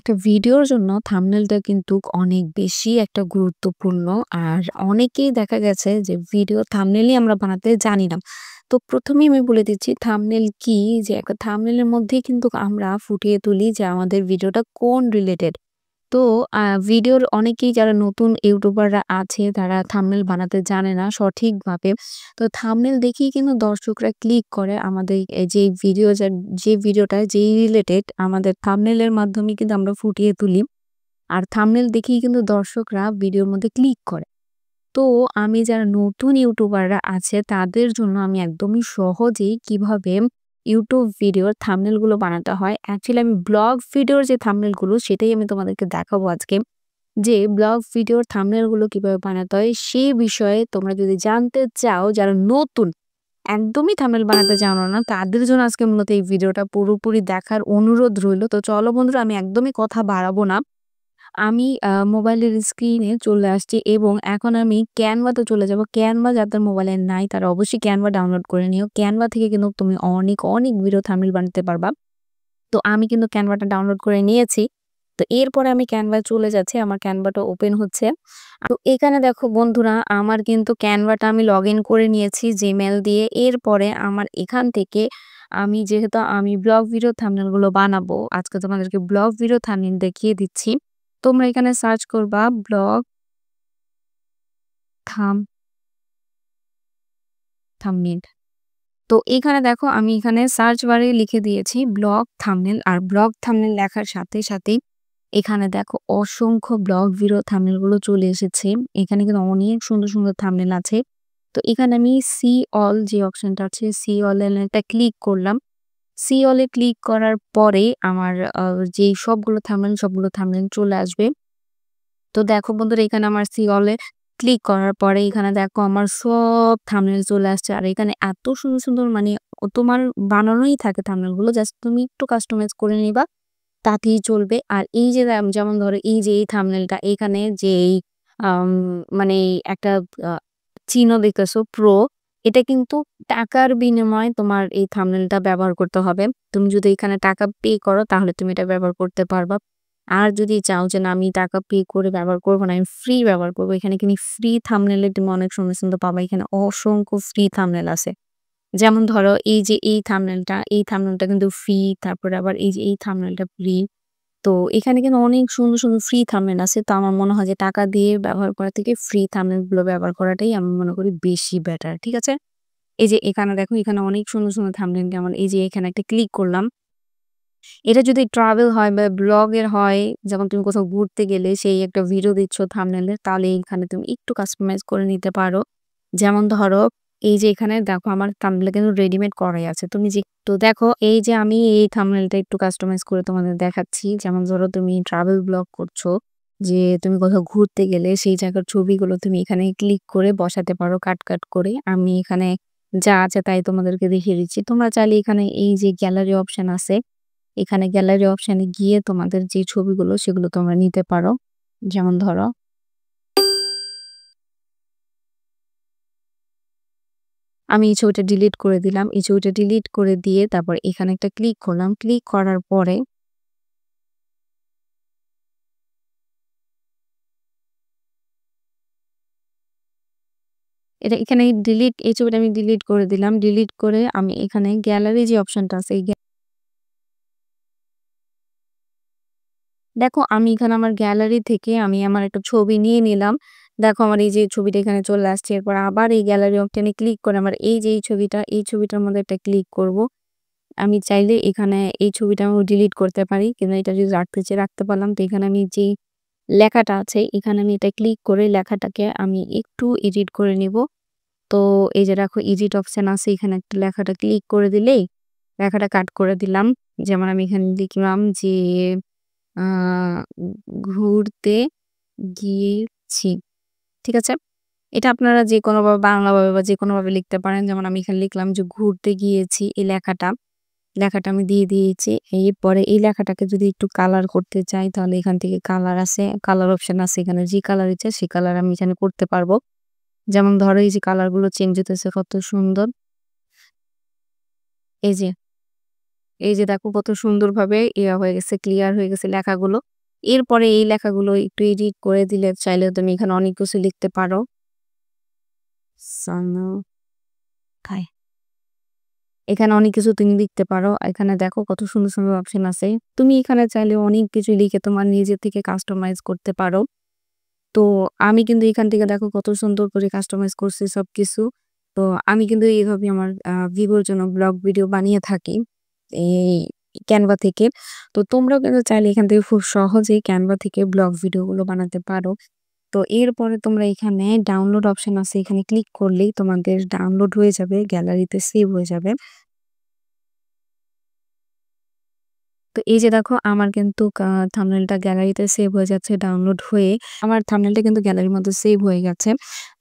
একটা ভিডিওর জন্য থাম্বনেলটা কিন্তু অনেক বেশি একটা গুরুত্বপূর্ণ। আর অনেকেই দেখা গেছে যে ভিডিও থাম্বনেলই আমরা বানাতে জানি না। তো ১ম এই আমি বলে দিচ্ছি থাম্বনেল কি? যে একটা থাম্বনেলের মধ্যেই কিন্তু আমরা ফুটিয়ে তুলি যে আমাদের ভিডিওটা কোন রিলেটেড। তো ভিডিওর অনেকেই যারা নতুন ইউটিউবাররা আছে তারা থাম্বনেল বানাতে জানে না সঠিকভাবে। তো থাম্বনেল দেখেই কিন্তু দর্শকরা ক্লিক করে আমাদের যেই ভিডিও যে ভিডিওটা যেই রিলেটেড আমাদের থাম্বনেলের মাধ্যমে কিন্তু আমরা ফুটিয়ে তুলি। আর থাম্বনেল দেখেই কিন্তু দর্শকরা ভিডিওর মধ্যে ক্লিক করে। তো আমি যারা নতুন ইউটিউবাররা আছে তাদের জন্য আমি একদমই সহজেই কিভাবে ইউটিউব ভিডিওর থাম্বনেল গুলো বানাতে হয়। অ্যাকচুয়ালি আমি ব্লগ ভিডিওর যে থাম্বনেল গুলো সেটাই আমি তোমাদেরকে দেখাবো আজকে। যে ব্লগ ভিডিওর থাম্বনেল গুলো কিভাবে বানাতে হয় সে বিষয়ে তোমরা যদি জানতে চাও যারা নতুন একদমই থাম্বনেল বানাতে জানো না তাদের জন্য আজকে মূলত এই ভিডিওটা পুরোপুরি দেখার অনুরোধ রইলো। তো চলো বন্ধুরা আমি একদমই কথা বাড়াবো না। আমি মোবাইলের স্ক্রিনে চলে আসছি এবং এখন আমি Canva তে চলে যাব। Canva যাদের মোবাইলে নাই তারা অবশ্যই Canva ডাউনলোড করে নিও। Canva থেকে কিন্তু তুমি অনেক ভিডিও থাম্বনেল বানাতে পারবা। তো আমি কিন্তু Canva টা ডাউনলোড করে নিয়েছি। তো এরপরে আমি Canva চলে যাচ্ছি। আমার Canva টা ওপেন হচ্ছে। তো এখানে দেখো বন্ধুরা আমার কিন্তু Canva টা আমি লগইন করে নিয়েছি Gmail দিয়ে। এরপরে আমার এখান থেকে আমি যেহেতু আমি ব্লগ ভিডিও থাম্বনেল গুলো বানাবো, আজকে তোমাদেরকে ব্লগ ভিডিও থাম্বনেল দেখিয়ে দিচ্ছি। তোমরা এখানে সার্চ করবা ব্লগ থাম থাম্বনেল। তো এখানে দেখো আমি এখানে সার্চ বারে লিখে দিয়েছি ব্লগ থাম্বনেল। আর ব্লগ থাম্বনেল লেখার সাথেই এখানে দেখো অসংখ্য ব্লগ ভিডিও থাম্বনেল গুলো চলে এসেছে। এখানে কিন্তু অনেক সুন্দর থাম্বনেল আছে। তো এখানে আমি সি অল যে অপশনটা আছে সি অল এ একটা ক্লিক করলাম। সি অল এ ক্লিক করার পরে আমার যেই সবগুলো থাম্বনেল চলে আসবে। তো দেখো বন্ধুরা এখানে আমার সি অল এ ক্লিক করার পরে এখানে দেখো আমার সব থাম্বনেল চলে আসছে। আর এখানে এত সুন্দর মানে তোমার বানানোই থাকে থাম্বনেল গুলো। জাস্ট তুমি একটু কাস্টমাইজ করে নিবা তাতেই চলবে। আর এই যে যেমন ধরো এই যে এই থাম্বনেলটা এখানে যেই আম মানে একটা আ চিহ্ন দেখতেছো প্রো, এটা কিন্তু টাকার বিনিময়ে তোমার এই থাম্বনেলটা ব্যবহার করতে হবে। তুমি যদি এখানে টাকা পে করো তাহলে তুমি এটা ব্যবহার করতে পারবা। আর যদি চাও যে না আমি টাকা পে করে ব্যবহার করব না, আমি ফ্রি ব্যবহার করব। এখানে কিন্তু ফ্রি থাম্বনেলের তুমি অনেক সুন্দর পাবা। এখানে অসংখ্য ফ্রি থাম্বনেল আছে। যেমন ধরো এই যে এই থাম্বনেলটা কিন্তু ফ্রি। তারপরে আবার এই যে এই থাম্বনেলটা ফ্রি। তো এখানে কিন্তু অনেক সুন্দর ফ্রি থাম্বনেল আছে। তো আমার মনে হয় যে টাকা দিয়ে ব্যবহার করা থেকে ফ্রি থাম্বনেল গুলো ব্যবহার করাটাই আমি মনে করি বেশি বেটার। ঠিক আছে? এই যে এখানে দেখো এখানে অনেক সুন্দর থাম্বনেল যেমন এই যে এখানে একটা ক্লিক করলাম। এটা যদি ট্রাভেল হয় বা ব্লগ এর হয়, যেমন তুমি কোথাও ঘুরতে গেলে সেই একটা ভিডিও দিচ্ছ থাম্বনেলের, তাহলে এখানে তুমি একটু কাস্টমাইজ করে নিতে পারো। যেমন ধরো এই যে এখানে দেখো আমার থাম্বনেল কিন্তু রেডিমেড করাই আছে। তুমি যে তো দেখো এই যে আমি এই থাম্বনেলটা একটু কাস্টমাইজ করে তোমাদের দেখাচ্ছি। যেমন ধরো তুমি ট্রাভেল ব্লগ করছো, যে তুমি কোথাও ঘুরতে গেলে সেই জায়গার ছবিগুলো তুমি এখানে ক্লিক করে বসাতে পারো কাট করে। আমি এখানে যা আছে তাই তোমাদেরকে দেখিয়ে দিচ্ছি। তোমরা চাইলে এখানে এই যে গ্যালারি অপশন আছে, এখানে গ্যালারি অপশনে গিয়ে তোমাদের যে ছবিগুলো সেগুলো তোমরা নিতে পারো। যেমন ধরো আমি এই ছবিটা ডিলিট করে দিলাম। এই ছবিটা ডিলিট করে দিয়ে তারপর এখানে একটা ক্লিক করলাম। ক্লিক করার পরে এটা এখানে এই ছবিটা আমি ডিলিট করে দিলাম। ডিলিট করে আমি এখানে গ্যালারি যে অপশনটা আছে এই দেখো আমি এখানে আমার গ্যালারি থেকে আমি আমার একটা ছবি নিয়ে নিলাম। দেখো আমার এই যে ছবিটা এখানে চলে আসছে। এরপর আবার এই গ্যালারি অপশনে ক্লিক করে আমার এই যে এই ছবিটার মধ্যে একটা ক্লিক করব। আমি চাইলে এখানে এই ছবিটা আমি ডিলিট করতে পারি। কিন্তু এটা যদি রাখতে চাই রাখতে পারলাম। তো এখানে আমি যেই লেখাটা আছে এখানে আমি এটা ক্লিক করে লেখাটাকে আমি একটু এডিট করে নিব। তো এই যে দেখো এডিট অপশন আছে এখানে একটা লেখাটা ক্লিক করে দিলেই লেখাটা কাট করে দিলাম। যেমন আমি এখানে লিখলাম যে আ ঘুরতে গিয়েছি। ঠিক আছে? এটা আপনারা যেকোনোভাবে বাংলাভাবে বা যেকোনোভাবে লিখতে পারেন। যেমন আমি এখানে লিখলাম যে ঘুরতে গিয়েছি এই লেখাটা আমি দিয়ে দিয়েছি। এরপরে এই লেখাটাকে যদি একটু কালার করতে চাই তাহলে এখান থেকে কালার আছে, কালার অপশন আছে। এখানে যে কালার ইচ্ছা সেই কালার আমি এখানে করতে পারবো। যেমন ধরো এই যে কালার গুলো চেঞ্জ হতেছে কত সুন্দর। এই যে, এই যে দেখো কত সুন্দরভাবে হয়ে গেছে, ক্লিয়ার হয়ে গেছে লেখাগুলো। এরপরে এই লেখাগুলো একটু এডিট করে দিলে চাইলে তুমি এখানে অনেক কিছু লিখতে পারো। সানু খায়। এখানে অনেক কিছু তুমি লিখতে পারো। এখানে দেখো কত সুন্দর, সুন্দর অপশন আছে। তুমি এখানে চাইলে অনেক কিছু লিখে তোমার নিজে থেকে কাস্টমাইজ করতে পারো। তো আমি কিন্তু এখান থেকে দেখো কত সুন্দর করে কাস্টমাইজ করছি সবকিছু। তো আমি কিন্তু এইভাবে আমার ভিভোর জন্য ব্লগ ভিডিও বানিয়ে থাকি। এই Canva থেকে। তো তোমরাও কিন্তু চাইলে এখান থেকে খুব সহজেই Canva থেকে ব্লগ ভিডিওগুলো বানাতে পারো। তো এরপরে তোমরা এখানে ডাউনলোড অপশন আছে। এখানে ক্লিক করলেই তোমাদের ডাউনলোড হয়ে যাবে, গ্যালারিতে সেভ হয়ে যাবে। তো এই যে দেখো আমার কিন্তু থাম্বনেইলটা গ্যালারিতে সেভ হয়ে যাচ্ছে ডাউনলোড হয়ে। আমার থাম্বনেইলটা কিন্তু গ্যালারির মধ্যে সেভ হয়ে গেছে।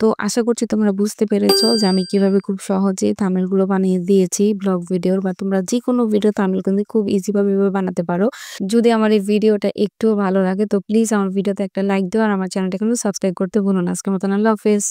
তো আশা করছি তোমরা বুঝতে পেরেছো যে আমি কিভাবে খুব সহজে থাম্বনেইলগুলো বানিয়ে দিয়েছি ব্লগ ভিডিওর, বা তোমরা যেকোনো ভিডিও থাম্বনেইল কিন্তু খুব ইজি ভাবে এভাবে বানাতে পারো। যদি আমার এই ভিডিওটা একটুও ভালো লাগে তো প্লিজ আমার ভিডিওতে একটা লাইক দিও আর আমার চ্যানেলটা কিন্তু সাবস্ক্রাইব করতে ভুলো না। আজকের মতন আল্লাহ হাফেজ।